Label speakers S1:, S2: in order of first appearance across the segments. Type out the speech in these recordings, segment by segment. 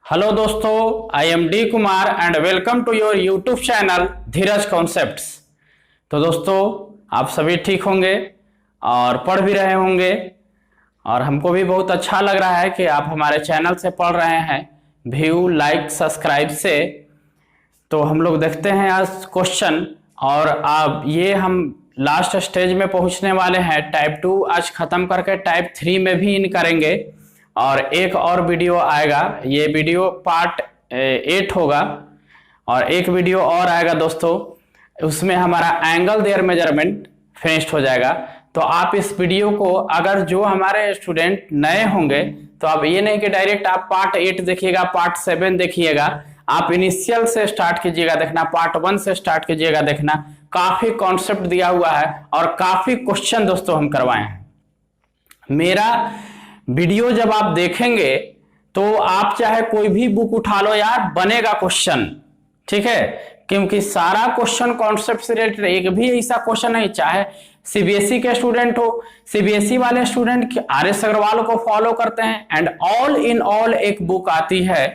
S1: Hello दोस्तों, I am D Kumar and welcome to your YouTube channel Dheeraj concepts. तो दोस्तों, आप सभी ठीक होंगे और पढ़ भी रहे होंगे और हमको भी बहुत अच्छा लग रहा है कि आप हमारे चैनल से पढ़ रहे हैं, व्यू लाइक सब्सक्राइब से। तो हम लोग देखते हैं आज क्वेश्चन, और अब ये हम लास्ट स्टेज में पहुंचने वाले हैं। टाइप 2 आज खत्म करके टाइप 3 में भी इन करेंगे और एक और वीडियो आएगा। ये वीडियो पार्ट 8 होगा और एक वीडियो और आएगा दोस्तों, उसमें हमारा एंगल देयर मेजरमेंट फिनिश्ड हो जाएगा। तो आप इस वीडियो को, अगर जो हमारे स्टूडेंट नए होंगे तो आप ये नहीं कि डायरेक्ट आप पार्ट 8 देखिएगा, पार्ट 7 देखिएगा, आप इनिशियल से स्टार्ट कीजिएगा देखना, पार्ट 1 से स्टार्ट कीजिएगा देखना। काफी कॉन्सेप्ट दिया हुआ है और काफी क्वेश्चन दोस्तों हम करवाए हैं। मेरा वीडियो जब आप देखेंगे तो आप चाहे कोई भी बुक उठा लो यार, बनेगा क्वेश्चन, ठीक है, क्योंकि सारा क्वेश्चन कॉन्सेप्ट से रिलेटेड। एक भी ऐसा क्वेश्चन नहीं, चाहे सीबीएसई के स्टूडेंट हो, सीबीएसई वाले स्टूडेंट आर.एस. अग्रवाल को फॉलो करते हैं एंड ऑल इन ऑल एक बुक आती है,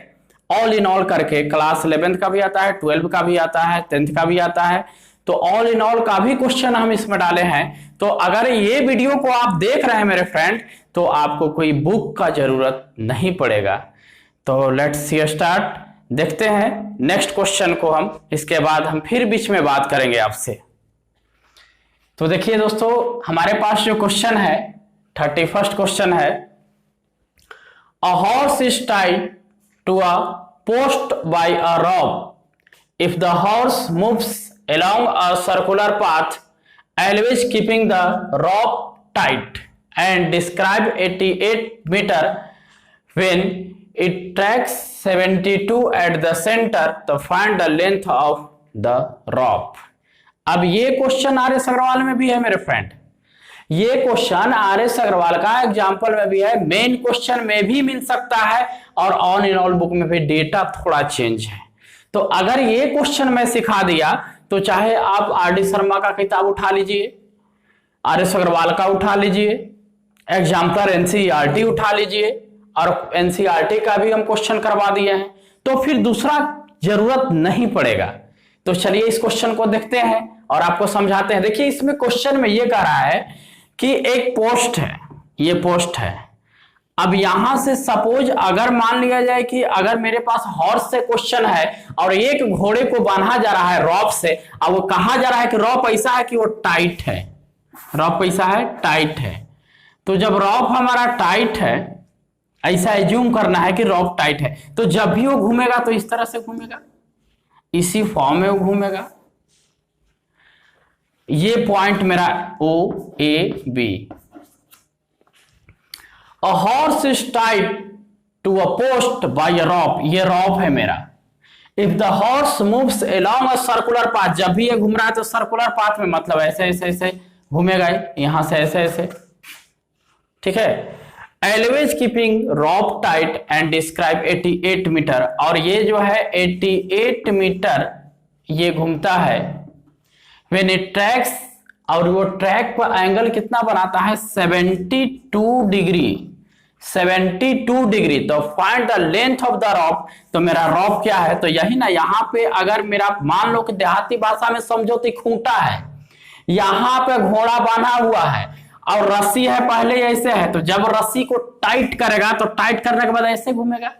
S1: ऑल इन ऑल करके, क्लास 11th का भी आता है, 12th का भी आता है, 10th का भी आता है। तो ऑल इन ऑल का भी क्वेश्चन हम इसमें डाले हैं। तो अगर ये वीडियो को आप देख रहे हैं मेरे फ्रेंड, तो आपको कोई बुक का जरूरत नहीं पड़ेगा। तो लेट्स सी स्टार्ट, देखते हैं नेक्स्ट क्वेश्चन को हम, इसके बाद हम फिर बीच में बात करेंगे आपसे। तो देखिए दोस्तों, हमारे पास जो क्वेश्चन है 31st क्वेश्चन है, a horse is tied to a post by a rope if the horse moves along a circular path, always keeping the rope tight, and describe 88 meter when it tracks 72 at the center to find the length of the rope। अब ये question RS. Agarwal में भी है मेरे friend, ये question RS. Agarwal का example में भी है, मेन क्वेश्चन में भी मिल सकता है और ऑन इन ऑल बुक में भी डेटा थोड़ा चेंज है। तो अगर ये क्वेश्चन मैं सिखा दिया तो चाहे आप आर.डी. शर्मा का किताब उठा लीजिए, आर.एस. अग्रवाल का उठा लीजिए, एग्जाम्पलर एनसीईआरटी उठा लीजिए, और एनसीईआरटी का भी हम क्वेश्चन करवा दिए हैं, तो फिर दूसरा जरूरत नहीं पड़ेगा। तो चलिए इस क्वेश्चन को देखते हैं और आपको समझाते हैं। देखिए इसमें क्वेश्चन में ये कह रहा है कि एक पोस्ट है, ये पोस्ट है। अब यहां से सपोज अगर मान लिया जाए कि अगर मेरे पास हॉर्स से क्वेश्चन है और एक घोड़े को बांधा जा रहा है रॉप से, अब वो कहा जा रहा है कि रॉप ऐसा है कि वो टाइट है, रॉप ऐसा है, टाइट है। तो जब रॉप हमारा टाइट है, ऐसा एज्यूम करना है कि रॉप टाइट है, तो जब भी वो घूमेगा तो इस तरह से घूमेगा, इसी फॉर्म में वो घूमेगा। ये पॉइंट मेरा O A B. A horse is tied to a post by a rope, ये rope है मेरा। If the horse moves along a circular path, जब भी ये घूम रहा है तो सर्कुलर पाथ में, मतलब ऐसे ऐसे ऐसे घूमेगा, यहां से ऐसे ऐसे, ठीक है। Always keeping rope tight and describe 88 metre, और ये जो है 88 मीटर ये घूमता है। When it tracks, और वो ट्रैक पर एंगल कितना बनाता है, 72 डिग्री, 72 डिग्री। तो find the length of the rope, तो मेरा रॉप क्या है, तो यही ना, यहाँ पे अगर मेरा मान लो कि देहाती भाषा में समझो तो खूंटा है, यहाँ पे घोड़ा बांधा हुआ है और रस्सी है, पहले ऐसे है, तो जब रस्सी को टाइट करेगा तो टाइट करने के बाद ऐसे घूमेगा,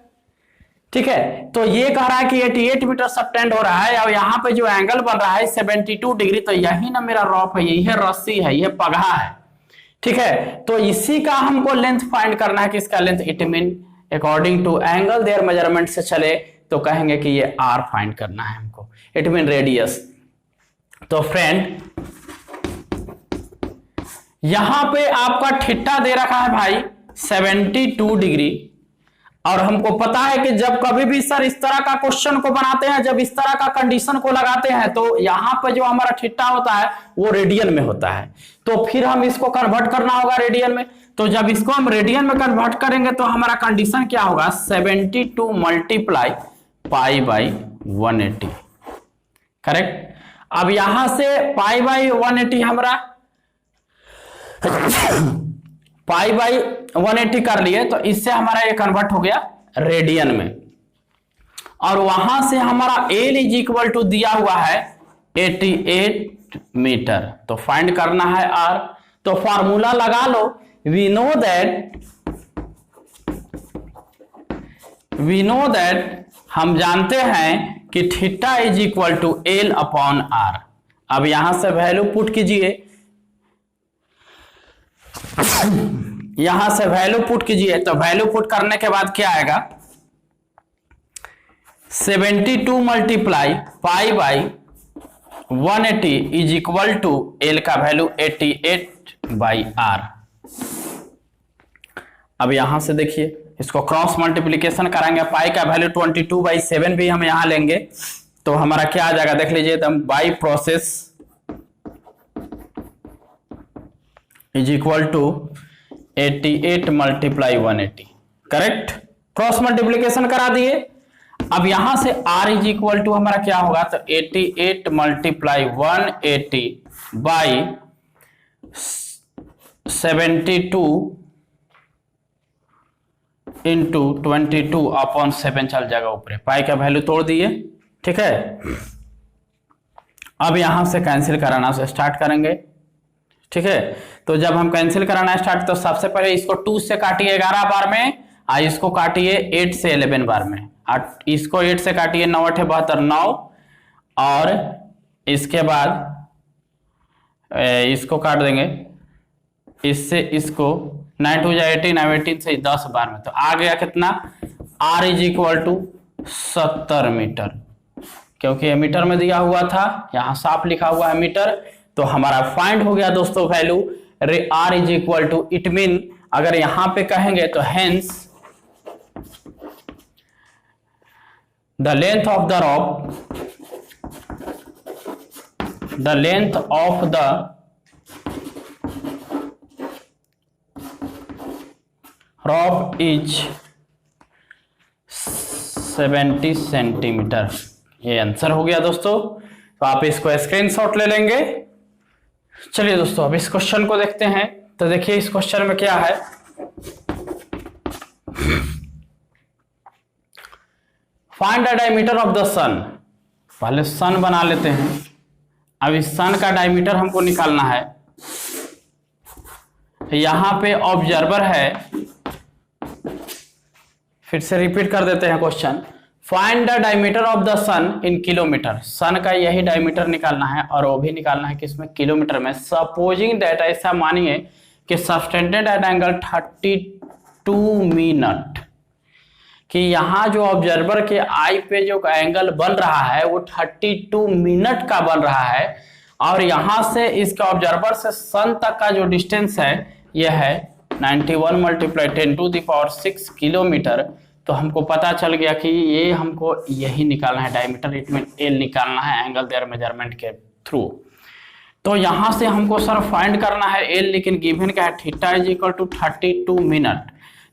S1: ठीक है। तो ये कह रहा है कि 88 मीटर सबटेंड हो रहा है और यहाँ पे जो एंगल बन रहा है 72 डिग्री, तो यही ना मेरा रॉप है, यही रस्सी है, ये पगहा है, ठीक है। तो इसी का हमको लेंथ फाइंड करना है कि इसका length, it mean according to angle their measurement से चले तो कहेंगे कि ये आर फाइंड करना है हमको, इट मीन रेडियस। तो फ्रेंड यहां पे आपका थीटा दे रखा है भाई 72 डिग्री, और हमको पता है कि जब कभी भी सर इस तरह का क्वेश्चन को बनाते हैं, जब इस तरह का कंडीशन को लगाते हैं, तो यहां पे जो हमारा थीटा होता है वो रेडियन में होता है। तो फिर हम इसको कन्वर्ट करना होगा रेडियन में। तो जब इसको हम रेडियन में कन्वर्ट करेंगे तो हमारा कंडीशन क्या होगा, 72 मल्टीप्लाई पाई बाई 180, करेक्ट। अब यहां से पाई बाई 180 हमारा पाई बाई 180 कर लिए, तो इससे हमारा ये कन्वर्ट हो गया रेडियन में। और वहां से हमारा एल इज इक्वल टू दिया हुआ है 88 मीटर। तो फाइंड करना है आर। तो फॉर्मूला लगा लो, वी नो दैट हम जानते हैं कि theta is equal to L upon R. अब यहां से वैल्यू पुट कीजिए, यहां से वैल्यू पुट कीजिए। तो वैल्यू पुट करने के बाद क्या आएगा, 72 multiply pi by 180 is equal to L का वैल्यू 88 बाई आर। अब यहां से देखिए, इसको क्रॉस मल्टीप्लीकेशन कराएंगे, पाई का वैल्यू 22/7 भी हम यहां लेंगे तो हमारा क्या आ जाएगा, देख लीजिए, एकदम by process is equal to 88 multiply 180। Correct, cross multiplication करा दिए। अब यहां से r इज इक्वल टू हमारा क्या होगा, तो 88 मल्टीप्लाई 180 बाई 72 इंटू 22 अपॉन 7 चल जाएगा ऊपर, पाई का वैल्यू तोड़ दिए। ठीक है, अब यहां से कैंसिल कराना से स्टार्ट करेंगे। ठीक है, तो जब हम कैंसिल कराना स्टार्ट, तो सबसे पहले इसको 2 से काटिए 11 बार में, और इसको काटिए 8 से 11 बार में, और इसको 8 से काटिए 9 8 72 9, और इसके बाद इसको काट देंगे, इससे इसको 9 2 18, 18 से 10 बार में, तो आ गया कितना, r is equal to 70 metre, क्योंकि मीटर में दिया हुआ था, यहां साफ लिखा हुआ है मीटर। तो हमारा फाइंड हो गया दोस्तों value r is equal to, it mean अगर यहां पे कहेंगे तो hence the length of the rope is 70 centimetre. ये आंसर हो गया दोस्तों। तो आप इसको स्क्रीनशॉट ले लेंगे। चलिए दोस्तों, अब इस क्वेश्चन को देखते हैं। तो देखिए इस क्वेश्चन में क्या है, find the diameter of the sun. पहले सन बना लेते हैं। अब इस सन का डायमीटर हमको निकालना है। यहां पे ऑब्जर्वर है, फिर से रिपीट कर देते हैं question. Find the diameter of the sun in kilometre. Sun का यही डायमीटर निकालना है, और वो भी निकालना है किसमें, किलोमीटर में। सपोजिंग दैट, ऐसा मानिए कि सब्टेंडेड एट एंगल 32 मिनट, कि यहाँ जो ऑब्जर्वर के आई पे जो एंगल बन रहा है वो 32 मिनट का बन रहा है, और यहाँ से इसका ऑब्जर्वर से सन तक का जो डिस्टेंस है यह है 91 मल्टीप्लाई 10⁶ किलोमीटर। तो हमको पता चल गया कि ये हमको यही निकालना है डायमीटर, इट मीन एल निकालना है एंगल देयर मेजरमेंट के थ्रू। तो यहाँ से हमको सर फाइंड करना है एल, लेकिन गिवन क्या है, theta is equal to 32 minute.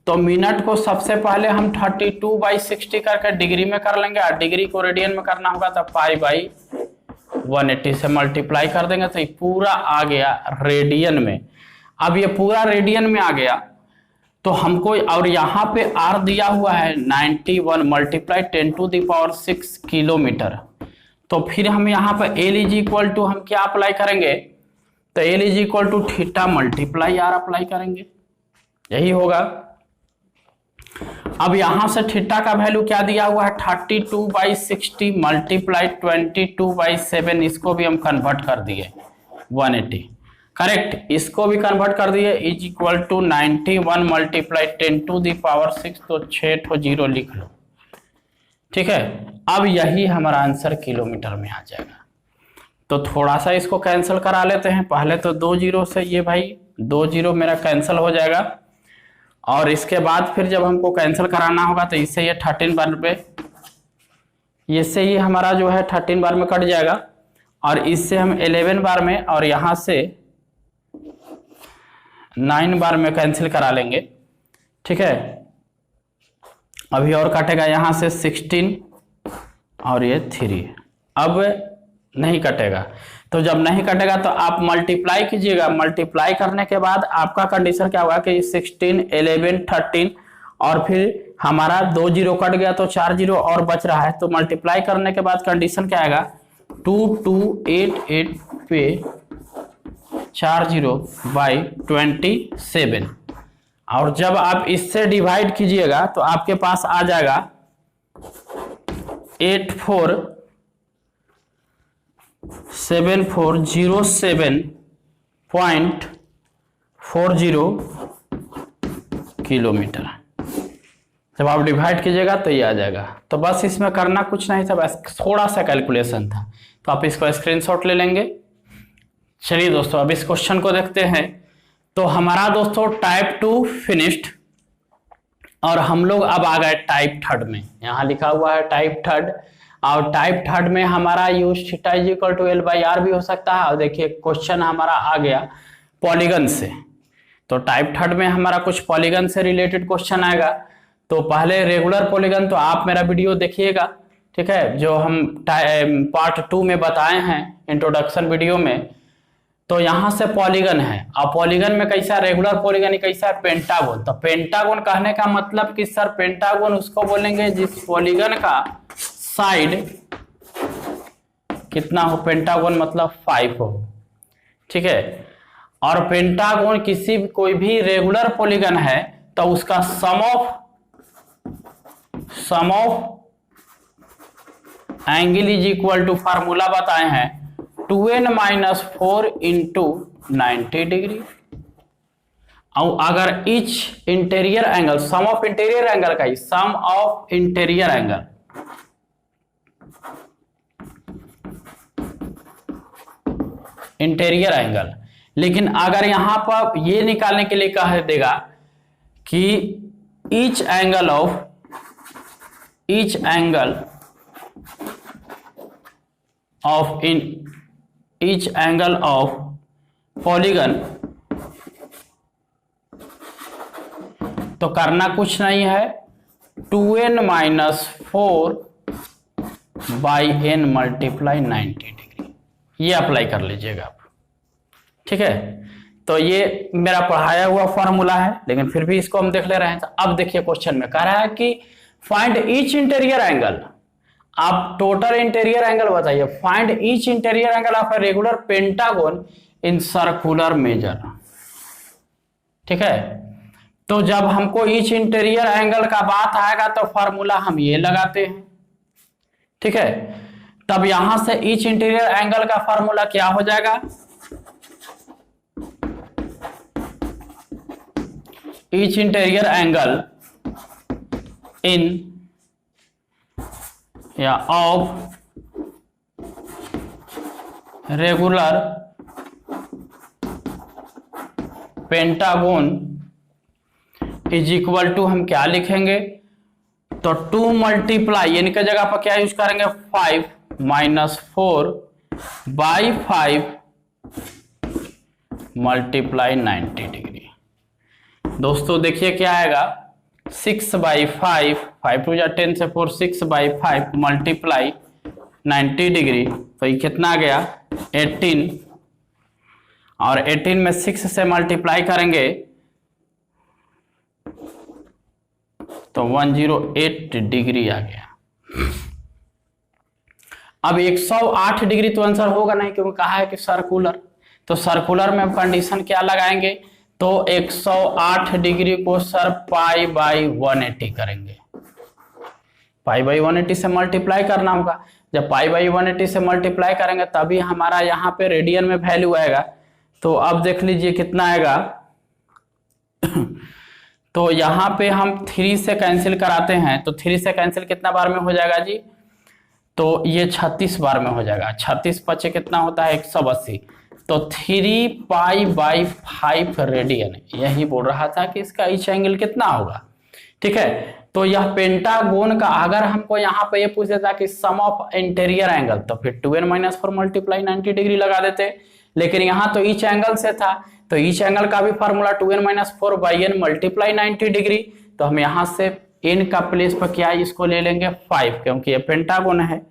S1: तो मिनट को सबसे पहले हम 32/60 करके डिग्री में कर लेंगे, और डिग्री को रेडियन में करना होगा तो π/180 से मल्टीप्लाई कर देंगे। तो ये पूरा आ गया रेडियन में। अब ये पूरा रेडियन में आ गया तो हमको, और यहाँ पे r दिया हुआ है 91 मल्टीप्लाई 10⁶ किलोमीटर। तो फिर हम यहाँ पे L इज इक्वल टू हम क्या अप्लाई करेंगे, तो L is equal to theta multiply r apply करेंगे, यही होगा। अब यहां से थीटा का वैल्यू क्या दिया हुआ है, 32/60 मल्टीप्लाई 22/7, इसको भी हम कन्वर्ट कर दिए 180। करेक्ट, इसको भी कन्वर्ट कर दिए, इज इक्वल टू 91 मल्टीप्लाई 10⁶, तो 6 0 लिख लो। ठीक है, अब यही हमारा आंसर किलोमीटर में आ जाएगा। तो थोड़ा सा इसको कैंसिल करा लेते हैं। पहले तो 2 0 से ये भाई 2 0 मेरा कैंसिल हो जाएगा, और इसके बाद फिर जब हमको कैंसिल कराना होगा तो इससे ये 13 बार पे, इससे ये हमारा जो है 13 बार में कट जाएगा, और इससे हम 11 बार में, और यहाँ से 9 बार में कैंसिल करा लेंगे। ठीक है, अभी और कटेगा यहाँ से 16 और ये 3, अब नहीं कटेगा। तो जब नहीं कटेगा तो आप मल्टीप्लाई कीजिएगा। मल्टीप्लाई करने के बाद आपका कंडीशन क्या होगा कि 16 11 13 और फिर हमारा 2 जीरो कट गया तो 4 जीरो और बच रहा है, तो मल्टीप्लाई करने के बाद कंडीशन क्या आएगा, 2288 पे 4 जीरो बाई 27, और जब आप इससे डिवाइड कीजिएगा तो आपके पास आ जाएगा 847407.40 किलोमीटर। जब आप डिवाइड कीजिएगा तो ये आ जाएगा। तो बस इसमें करना कुछ नहीं था, बस थोड़ा सा कैलकुलेशन था, तो आप इसको स्क्रीनशॉट ले लेंगे। चलिए दोस्तों अब इस क्वेश्चन को देखते हैं। तो हमारा दोस्तों टाइप 2 फिनिश्ड, और हम लोग अब आ गए टाइप थर्ड में। यहाँ लिखा हुआ है टाइप थर्ड, और टाइप थर्ड में हमारा use theta is equal to L/R भी हो सकता है। और देखिए क्वेश्चन हमारा आ गया पॉलीगन से, तो टाइप थर्ड में हमारा कुछ पॉलीगन से रिलेटेड क्वेश्चन आएगा। तो पहले रेगुलर पॉलीगन तो आप मेरा वीडियो देखिएगा, ठीक है, जो हम पार्ट 2 में बताए हैं इंट्रोडक्शन वीडियो में। तो यहाँ से पॉलीगन है, और पॉलीगन में कैसा, रेगुलर पॉलीगन कैसा है, पेंटागोन। तो पेंटागोन कहने का मतलब कि सर पेंटागोन उसको बोलेंगे जिस पॉलीगन का साइड कितना हो, पेंटागोन मतलब 5 हो, ठीक है। और पेंटागोन कोई भी रेगुलर पॉलीगन है तो उसका sum of angle is equal to, formula बताए हैं 2n-4 इंटू 90 डिग्री। और अगर each interior angle, sum of interior angle का ही, सम ऑफ इंटीरियर एंगल लेकिन अगर यहां पर ये निकालने के लिए कह देगा कि ईच एंगल ऑफ पॉलीगन, तो करना कुछ नहीं है, 2n-4 by n multiply 90 degree, ये अप्लाई कर लीजिएगा आप, ठीक है। तो ये मेरा पढ़ाया हुआ फॉर्मूला है, लेकिन फिर भी इसको हम देख ले रहे हैं। तो अब देखिए क्वेश्चन में कह रहा है कि फाइंड ईच इंटीरियर एंगल, आप टोटल इंटीरियर एंगल बताइए, find each interior angle of a regular pentagon in circular measure, ठीक है। तो जब हमको ईच इंटीरियर एंगल का बात आएगा तो फॉर्मूला हम ये लगाते हैं, ठीक है। तब यहां से ईच इंटीरियर एंगल का फॉर्मूला क्या हो जाएगा, ईच इंटीरियर एंगल इन या of regular pentagon is equal to, हम क्या लिखेंगे, तो 2 मल्टीप्लाई, इनके जगह पर क्या यूज करेंगे, 5-4 बाई 5 मल्टीप्लाई 90 डिग्री। दोस्तों देखिए क्या आएगा, 6/5, 5 2 10 से 4, 6/5 मल्टीप्लाई 90 डिग्री, तो ये कितना आ गया 18, और 18 में 6 से मल्टीप्लाई करेंगे तो 108 डिग्री आ गया। अब 108 डिग्री तो आंसर होगा नहीं, क्योंकि कहा है कि सर्कुलर, तो सर्कुलर में हम कंडीशन क्या लगाएंगे, तो 108 डिग्री को सर π/180 करेंगे, π/180 से मल्टीप्लाई करना होगा। जब π/180 से मल्टीप्लाई करेंगे तभी हमारा यहाँ पे रेडियन में वैल्यू आएगा। तो अब देख लीजिए कितना आएगा तो यहाँ पे हम 3 से कैंसिल कराते हैं, तो 3 से कैंसिल कितना बार में हो जाएगा जी, तो ये 36 बार में हो जाएगा। 36 पचे कितना होता है 180, तो 3π/5 रेडियन, यही बोल रहा था कि इसका ईच एंगल कितना होगा, ठीक है। तो यह पेंटागोन का, अगर हमको यहाँ पे ये पूछ देता कि सम ऑफ इंटीरियर एंगल, तो फिर 2n-4 मल्टीप्लाई 90 डिग्री लगा देते, लेकिन यहाँ तो ईच एंगल से था, तो ईच एंगल का भी formula 2n-4 by n multiply 90 degree. तो हम यहाँ से n का प्लेस पर क्या इसको ले लेंगे 5, क्योंकि ये पेंटागोन है,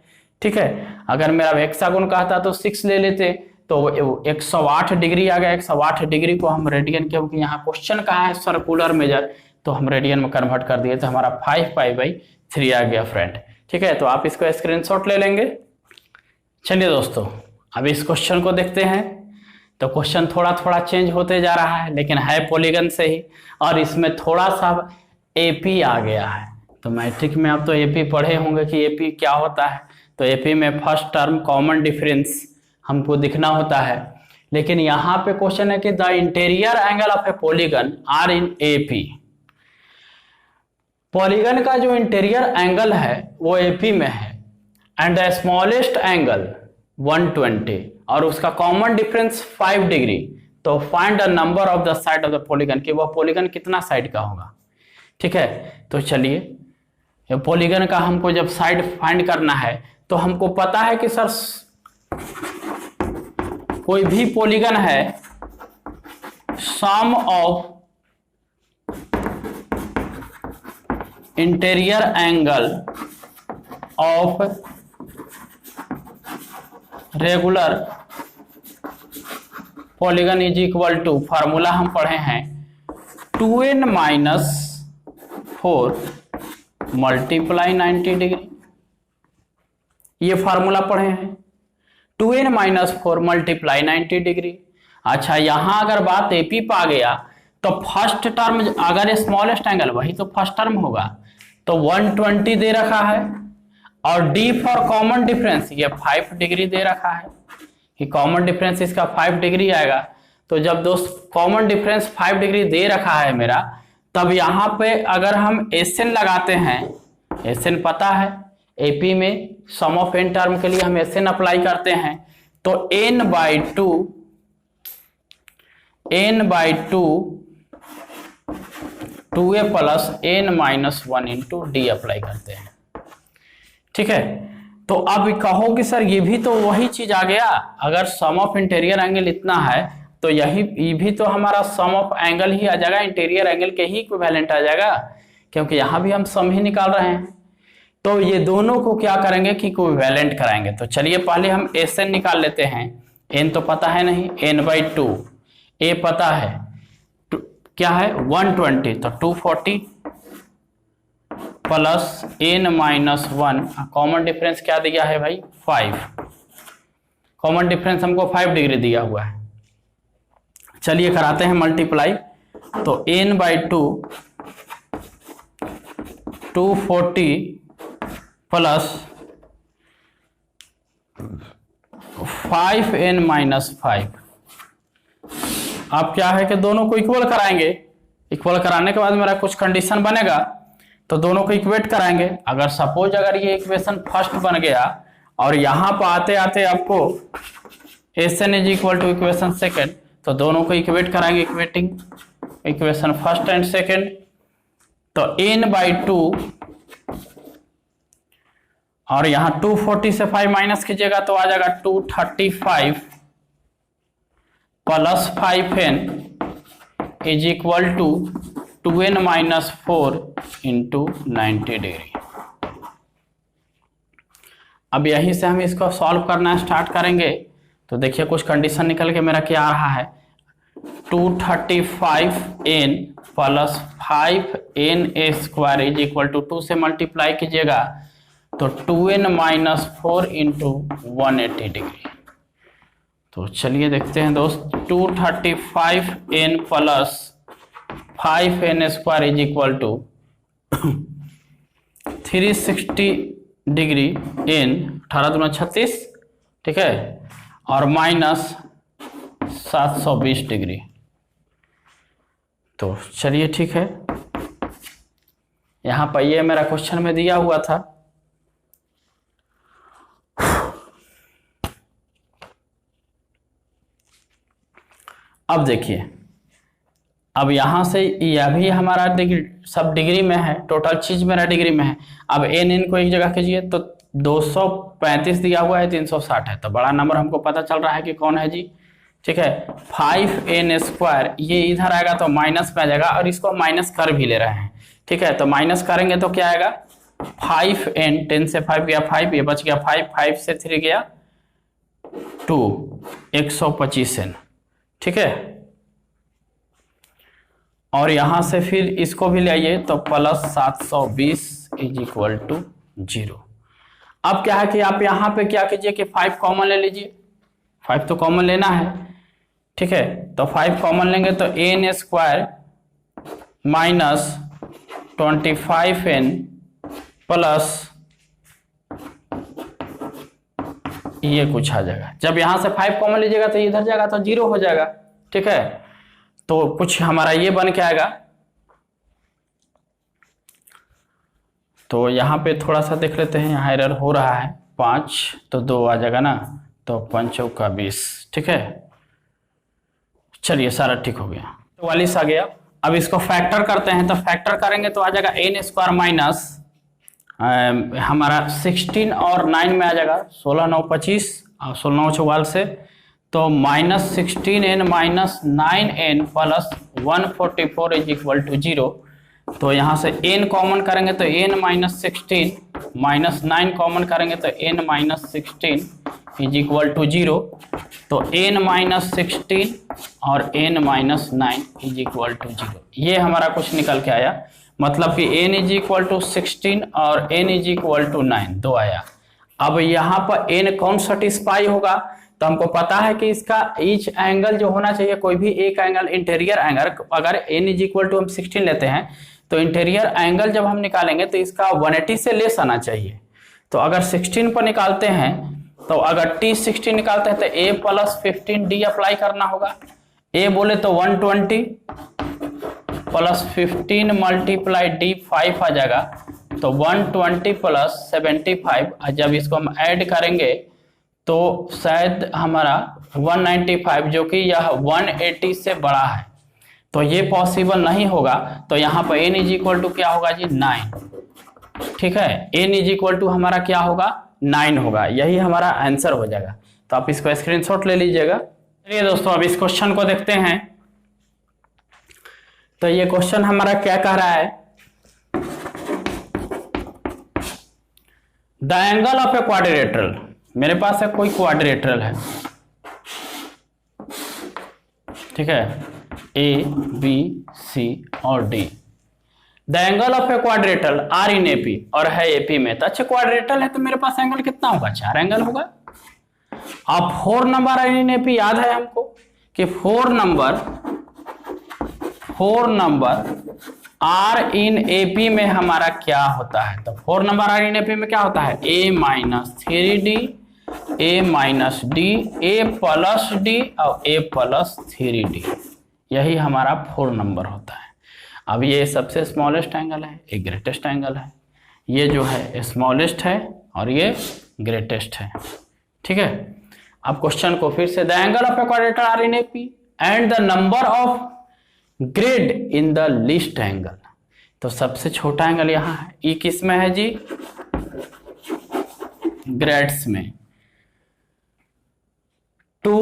S1: ठीक है। अगर मेरा हेक्सागोन कहता तो 6 ले लेते, तो 108 डिग्री आ गया। 108 डिग्री को हम रेडियन, क्योंकि यहाँ क्वेश्चन कहा है सर्कुलर मेजर, तो हम रेडियन में कन्वर्ट कर दिए तो हमारा 5π/3 आ गया फ्रेंड। ठीक है, तो आप इसको स्क्रीनशॉट ले लेंगे। चलिए दोस्तों, अब इस क्वेश्चन को देखते हैं। तो क्वेश्चन थोड़ा थोड़ा चेंज होते जा रहा है, लेकिन है पॉलीगन से ही, और इसमें थोड़ा सा एपी आ गया है। तो मैट्रिक में आप तो एपी पढ़े होंगे कि एपी क्या होता है। तो एपी में फर्स्ट टर्म कॉमन डिफरेंस हमको दिखना होता है, लेकिन यहाँ पे क्वेश्चन है कि the interior angle of a polygon are in AP. Polygon का जो इंटीरियर एंगल है वो एपी में है, एंड द स्मॉलेस्ट एंगल 120 और उसका कॉमन डिफरेंस 5 डिग्री। तो find the number of the side of the polygon, कि वह पॉलीगन कितना साइड का होगा। ठीक है, तो चलिए पॉलीगन का हमको जब साइड फाइंड करना है तो हमको पता है कि सर कोई भी पॉलीगन है, sum of interior angle of regular polygon is equal to, formula हम पढ़े हैं 2n-4 मल्टीप्लाई 90 डिग्री। ये फार्मूला पढ़े हैं 2n-4 मल्टीप्लाई 90 डिग्री। अच्छा, यहां अगर बात एपी पा गया तो फर्स्ट टर्म अगर स्मॉलेस्ट एंगल वही तो फर्स्ट टर्म होगा, तो 120 दे रखा है, और डी फॉर कॉमन डिफरेंस ये 5 डिग्री दे रखा है कि कॉमन डिफरेंस इसका 5 डिग्री आएगा। तो जब दोस्त कॉमन डिफरेंस 5 डिग्री दे रखा है मेरा, तब यहाँ पे अगर हम एसएन लगाते हैं, एसएन पता है एपी में सम ऑफ एन टर्म के लिए हम एसएन अप्लाई करते हैं, तो n/2 2a plus n-1 into D apply करते हैं। ठीक है, तो अब कहो कि सर ये भी तो वही चीज आ गया, अगर सम ऑफ इंटीरियर एंगल इतना है तो ये भी तो हमारा सम ऑफ एंगल ही आ जाएगा, इंटीरियर एंगल के ही इक्विवेलेंट आ जाएगा, क्योंकि यहां भी हम सम ही निकाल रहे हैं। तो ये दोनों को क्या करेंगे कि इक्विवेलेंट कराएंगे। तो चलिए पहले हम एसएन निकाल लेते हैं। एन तो पता है नहीं, n/2, ए पता है क्या है 120, तो 240 प्लस n-1, कॉमन डिफरेंस क्या दिया है भाई 5, कॉमन डिफरेंस हमको 5 डिग्री दिया हुआ है। चलिए कराते हैं मल्टीप्लाई। तो n/2 240 प्लस 5n-5। अब क्या है कि दोनों को इक्वल कराएंगे। इक्वल कराने के बाद मेरा कुछ कंडीशन बनेगा, तो दोनों को इक्वेट कराएंगे। अगर सपोज अगर ये इक्वेशन फर्स्ट बन गया और यहाँ पर आते आते आपको SN is equal to equation second, तो दोनों को इक्वेट कराएंगे, equating equation first and second. तो n/2 और यहाँ 240 से 5 माइनस कीजिएगा तो आ जाएगा 235 plus 5n is equal to 2n-4 into 90 degree. अब यहीं से हम इसको सॉल्व करना स्टार्ट करेंगे। तो देखिए कुछ कंडीशन निकल के मेरा क्या आ रहा है, 235n plus 5n² is equal to 2 से मल्टीप्लाई कीजिएगा तो 2n-4 इंटू 180 डिग्री। तो चलिए देखते हैं दोस्त, 235n plus 5n² is equal to 360 degree n 18×2 36, ठीक है, और माइनस 720 डिग्री। तो चलिए ठीक है, यहां पर ये मेरा क्वेश्चन में दिया हुआ था। अब देखिए, अब यहां से यह भी हमारा डिग्री सब डिग्री में है, टोटल चीज मेरा डिग्री में है। अब n को एक जगह कीजिए तो 235 दिया हुआ है, 360 है, तो बड़ा नंबर हमको पता चल रहा है कि कौन है जी, ठीक है। 5n² ये इधर आएगा तो माइनस में आ जाएगा, और इसको माइनस कर भी ले रहे हैं, ठीक है। तो माइनस करेंगे तो क्या आएगा, 5n, 10 से 5 गया 5, ये बच गया 5, 5 से 3 गया 2, 125n, ठीक है। और यहां से फिर इसको भी ले आइए तो प्लस 720 इज इक्वल टू 0। अब क्या है कि आप यहाँ पे क्या कीजिए कि 5 कॉमन ले लीजिए, 5 तो कॉमन लेना है, ठीक है। तो 5 कॉमन लेंगे तो n square minus 25n plus ये कुछ आ जाएगा। जब यहां से 5 कॉमन लीजिएगा तो इधर जाएगा तो 0 हो जाएगा, ठीक है। तो कुछ हमारा ये बन के आएगा। तो यहाँ पे थोड़ा सा देख लेते हैं, यहाँ एरर हो रहा है, 5 तो 2 आ जाएगा ना, तो 5 चौका 20, ठीक है। चलिए सारा ठीक हो गया, 44 आ गया। अब इसको फैक्टर करते हैं, तो फैक्टर करेंगे तो आ जाएगा n स्क्वायर माइनस हमारा 16 और 9 में आ जाएगा 16 9 25 और 16 9 44 से, तो minus 16n minus 9n plus 144 is equal to 0। तो यहाँ से n कॉमन करेंगे तो n माइनस 16 माइनस 9 कॉमन करेंगे तो n minus 16 is equal to 0। तो n माइनस 16 और n minus 9 is equal to 0, ये हमारा कुछ निकल के आया। मतलब कि n इज इक्वल टू 16 और n इज इक्वल टू 9 दो आया। अब यहाँ पर n कौन सेटिस्फाई होगा, तो हमको पता है कि इसका ईच एंगल जो होना चाहिए, कोई भी एक एंगल इंटीरियर एंगल, अगर n इज इक्वल टू हम 16 लेते हैं तो इंटीरियर एंगल जब हम निकालेंगे तो इसका 180 से लेस आना चाहिए। तो अगर 16 पर निकालते हैं तो अगर t16 निकालते हैं तो a प्लस 15d अप्लाई करना होगा। a बोले तो 120 प्लस 15 मल्टीप्लाई d 5 आ जाएगा, तो 120 प्लस 75। जब इसको हम ऐड करेंगे तो शायद हमारा 195, जो कि यह 180 से बड़ा है, तो ये पॉसिबल नहीं होगा। तो यहाँ पर n इज इक्वल टू क्या होगा जी 9, ठीक है। n इज इक्वल टू हमारा क्या होगा 9 होगा, यही हमारा आंसर हो जाएगा। तो आप इसको स्क्रीनशॉट ले लीजिएगा। चलिए दोस्तों अब इस क्वेश्चन को देखते हैं। तो ये क्वेश्चन हमारा क्या कह रहा है, the angle of a quadrilateral, मेरे पास है कोई क्वाड्रिलेटरल है, ठीक है, ए बी सी और D. The angle of a quadrilateral are in AP, और है एपी में। तो अच्छा क्वाड्रिलेटरल है तो मेरे पास एंगल कितना होगा, 4 एंगल होगा। अब 4 नंबर आर इन एपी याद है हमको कि 4 नंबर आर इन एपी में हमारा क्या होता है। तो 4 नंबर आर इन एपी में क्या होता है, a minus 3d, a minus d, a plus d और a प्लस 3d, यही हमारा 4 नंबर होता है। अब ये सबसे स्मॉलेस्ट एंगल है, ये ग्रेटेस्ट एंगल है, ये जो है स्मॉलेस्ट है और ये ग्रेटेस्ट है, ठीक है। अब क्वेश्चन को फिर से, the angle of a quadrilateral are in AP and the number of grade in the least angle. तो सबसे छोटा एंगल यहाँ है, ई किस में है जी, ग्रेड्स में, to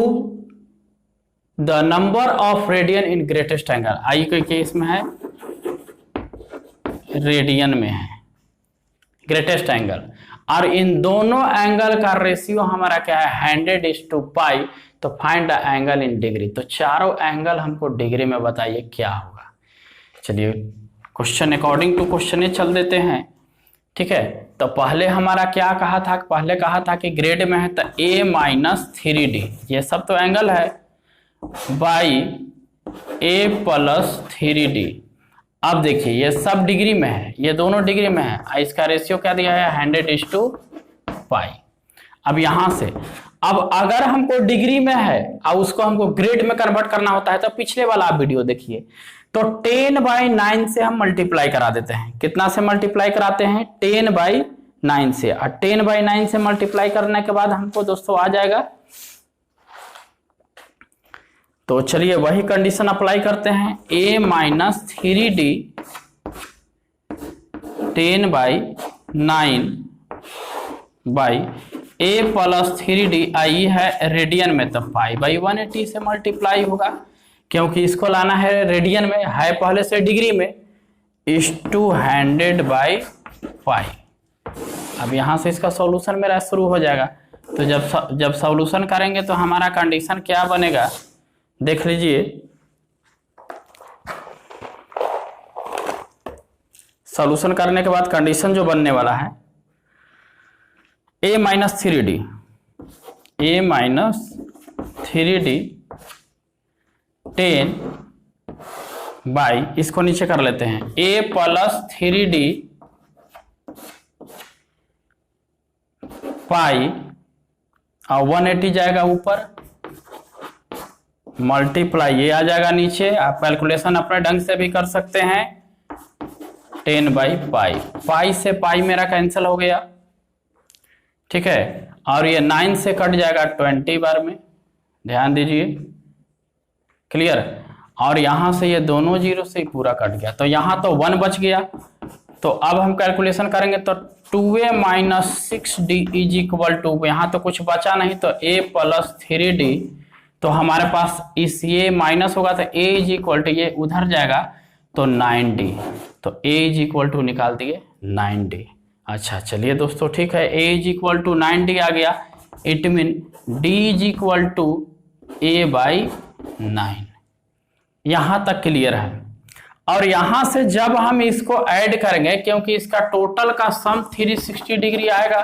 S1: the number of radian in greatest angle, आई के केस में है रेडियन में है ग्रेटेस्ट एंगल। और इन दोनों एंगल का रेशियो हमारा क्या है 100:π। तो find the angle in degree, तो चारों एंगल हमको डिग्री में बताइए क्या होगा। चलिए क्वेश्चन अकॉर्डिंग टू क्वेश्चन चल देते हैं, ठीक है। तो पहले हमारा क्या कहा था, पहले कहा था कि ग्रेड में है तो a माइनस 3d, ये सब तो एंगल है, बाई a प्लस 3d। अब देखिए ये सब डिग्री में है, ये दोनों डिग्री में है, इसका रेशियो क्या दिया है 100:π। अब यहां से अब अगर हमको डिग्री में है और उसको हमको ग्रेड में कन्वर्ट करना होता है तो पिछले वाला आप वीडियो देखिए, तो 10/9 से हम मल्टीप्लाई करा देते हैं। कितना से मल्टीप्लाई कराते हैं 10/9 से, और 10/9 से मल्टीप्लाई करने के बाद हमको दोस्तों आ जाएगा। तो चलिए वही कंडीशन अप्लाई करते हैं, a minus 3d 10/9 by a plus 3d, आई है रेडियन में तो π/180 से मल्टीप्लाई होगा, क्योंकि इसको लाना है रेडियन में, है पहले से डिग्री में, इस 200/π। अब यहां से इसका सॉल्यूशन मेरा शुरू हो जाएगा। तो जब सॉल्यूशन करेंगे तो हमारा कंडीशन क्या बनेगा देख लीजिए। सॉल्यूशन करने के बाद कंडीशन जो बनने वाला है a minus 3d, a minus 3d 10 by, इसको नीचे कर लेते हैं, a प्लस 3d पाई और 180 जाएगा ऊपर, मल्टीप्लाई ये आ जाएगा नीचे। आप कैलकुलेशन अपने ढंग से भी कर सकते हैं। 10 बाई पाई, पाई से पाई मेरा कैंसिल हो गया, ठीक है, और ये 9 से कट जाएगा 20 बार में, ध्यान दीजिए, क्लियर। और यहां से ये दोनों जीरो से पूरा कट गया, तो यहां तो 1 बच गया। तो अब हम कैलकुलेशन करेंगे तो 2a minus 6d is equal to, यहां तो कुछ बचा नहीं, तो a प्लस 3d, तो हमारे पास इस ये माइनस होगा तो a इज इक्वल टू, ये उधर जाएगा तो 9d, तो a इज इक्वल टू निकाल दिए 9d। अच्छा चलिए दोस्तों, ठीक है, a is equal to 9d आ गया, it mean d is equal to a by 9। यहां तक क्लियर है। और यहां से जब हम इसको ऐड करेंगे, क्योंकि इसका टोटल का सम 360 डिग्री आएगा,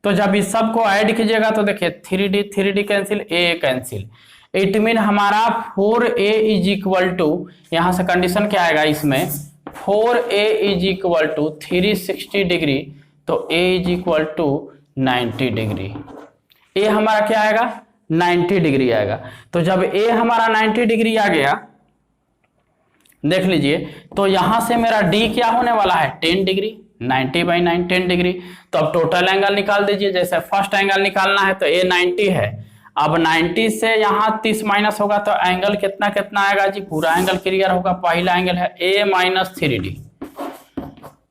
S1: तो जब इस सब को ऐड कीजिएगा तो देखिए 3d cancel, a cancel, it mean हमारा 4a इज इक्वल टू, यहां से कंडीशन क्या आएगा इसमें, 4a is equal to 360 degree, तो a is equal to 90 degree. a हमारा क्या आएगा, 90 डिग्री आएगा। तो जब a हमारा 90 डिग्री आ गया, देख लीजिए, तो यहां से मेरा d क्या होने वाला है, 10 डिग्री, 90 बाई 9 10 डिग्री। तो अब टोटल एंगल निकाल दीजिए, जैसे फर्स्ट एंगल निकालना है तो a 90 है, अब 90 से यहाँ 30 माइनस होगा तो एंगल कितना कितना आएगा जी, पूरा एंगल क्लियर होगा। पहला एंगल है a माइनस 3d,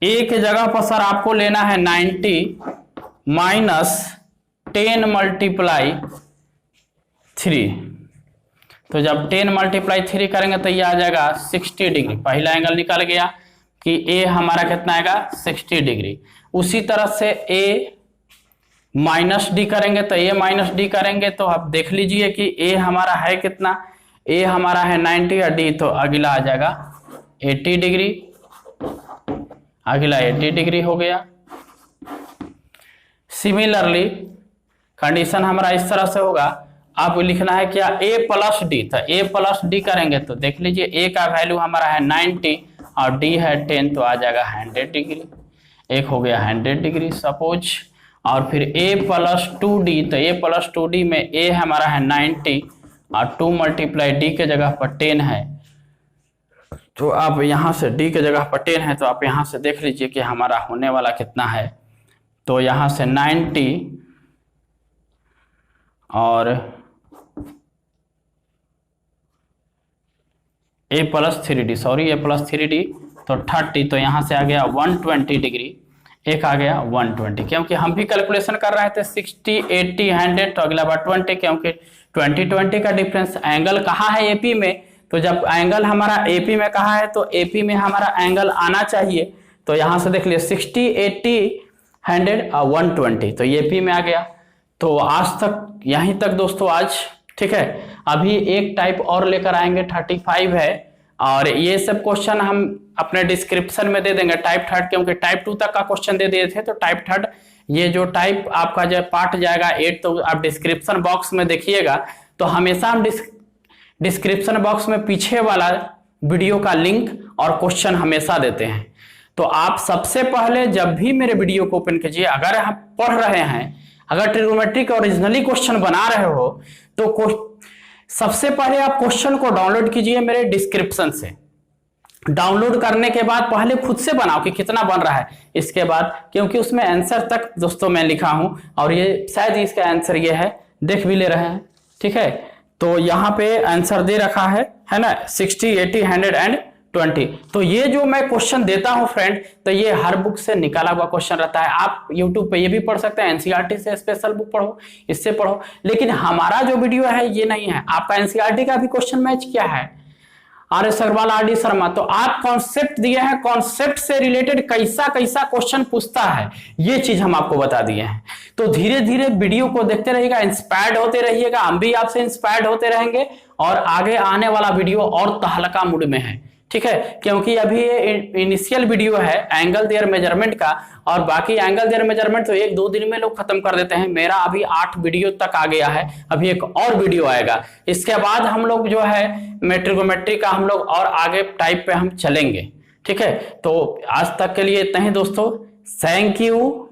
S1: a के जगह पर सर आपको लेना है 90 माइनस 10 मल्टीप्लाई 3, तो जब 10 मल्टीप्लाई 3 करेंगे तो ये आ जाएगा 60 डिग्री। पहला एंगल निकल गया कि a हमारा कितना आएगा, 60 डिग्री। उसी तरह से a माइनस डी करेंगे तो a माइनस डी करेंगे तो आप देख लीजिए कि a हमारा है कितना, a हमारा है 90 और d, तो अगला आ जाएगा 80 डिग्री, अगला 80 डिग्री हो गया। सिमिलरली कंडीशन हमारा इस तरह से होगा, आपको लिखना है क्या, a प्लस डी, तो a प्लस डी करेंगे तो देख लीजिए a का वैल्यू हमारा है 90 और d है 10, तो आ जाएगा 100 डिग्री, एक हो गया 100 डिग्री सपोज। और फिर a प्लस 2d, तो a प्लस 2d में a हमारा है 90 और 2 मल्टीप्लाई d के जगह पर 10 है, तो आप यहाँ से d के जगह पर 10 है, तो आप यहाँ से देख लीजिए कि हमारा होने वाला कितना है, तो यहाँ से 90 और a plus 3d, sorry a plus 3d, तो 30, तो यहाँ से आ गया 120 डिग्री, एक आ गया 120, क्योंकि हम भी कैलकुलेशन कर रहे थे 60 80 100, तो अगला बार 20, क्योंकि 20 का डिफरेंस एंगल कहाँ है, एपी में, तो जब एंगल हमारा एपी में कहाँ है तो एपी में हमारा एंगल आना चाहिए। तो यहाँ से देख लिया 60 80 100 और 120, तो एपी में आ गया। तो आज तक यहीं तक दोस्तों आज, ठीक है। अभी एक टाइप और लेकर आएंगे, 35 है, और ये सब क्वेश्चन हम अपने डिस्क्रिप्शन में दे देंगे टाइप थर्ड, क्योंकि टाइप 2 तक का क्वेश्चन दे दिए थे, तो टाइप थर्ड ये जो टाइप आपका जो पार्ट जाएगा 8, तो आप डिस्क्रिप्शन बॉक्स में देखिएगा। तो हमेशा हम डिस्क्रिप्शन बॉक्स में पीछे वाला वीडियो का लिंक और क्वेश्चन हमेशा देते हैं। तो आप सबसे पहले जब भी मेरे वीडियो को ओपन कीजिए, अगर हम पढ़ रहे हैं, अगर ट्रिग्नोमेट्रिक ओरिजिनली क्वेश्चन बना रहे हो, तो सबसे पहले आप क्वेश्चन को डाउनलोड कीजिए मेरे डिस्क्रिप्शन से। डाउनलोड करने के बाद पहले खुद से बनाओ कि कितना बन रहा है, इसके बाद, क्योंकि उसमें आंसर तक दोस्तों मैं लिखा हूं, और ये शायद इसका आंसर ये है, देख भी ले रहे हैं, ठीक है। तो यहाँ पे आंसर दे रखा है ना, 60 80 100 एंड 20। तो ये जो मैं क्वेश्चन देता हूं फ्रेंड, तो ये हर बुक से निकाला हुआ क्वेश्चन रहता है। आप यूट्यूब पे ये भी पढ़ सकते हैं, एनसीईआरटी से स्पेशल बुक पढ़ो, इससे पढ़ो, लेकिन हमारा जो वीडियो है ये नहीं है। आपका एनसीईआरटी का भी क्वेश्चन मैच क्या है, आर सरवाल आर डी शर्मा, तो आप कॉन्सेप्ट दिए हैं, कॉन्सेप्ट से रिलेटेड कैसा कैसा क्वेश्चन पूछता है, ये चीज हम आपको बता दिए हैं। तो धीरे धीरे वीडियो को देखते रहिएगा, इंस्पायर्ड होते रहिएगा, हम भी आपसे इंस्पायर्ड होते रहेंगे, और आगे आने वाला वीडियो और तहलका मूड में है, ठीक है, क्योंकि अभी ये इनिशियल वीडियो है एंगल देयर मेजरमेंट का, और बाकी एंगल देयर मेजरमेंट तो 1-2 दिन में लोग खत्म कर देते हैं। मेरा अभी 8 वीडियो तक आ गया है, अभी एक और वीडियो आएगा। इसके बाद हम लोग जो है ट्रिग्नोमेट्री का हम लोग और आगे टाइप पे हम चलेंगे। ठीक है, तो आज तक के लिए इतना ही दोस्तों, थैंक यू।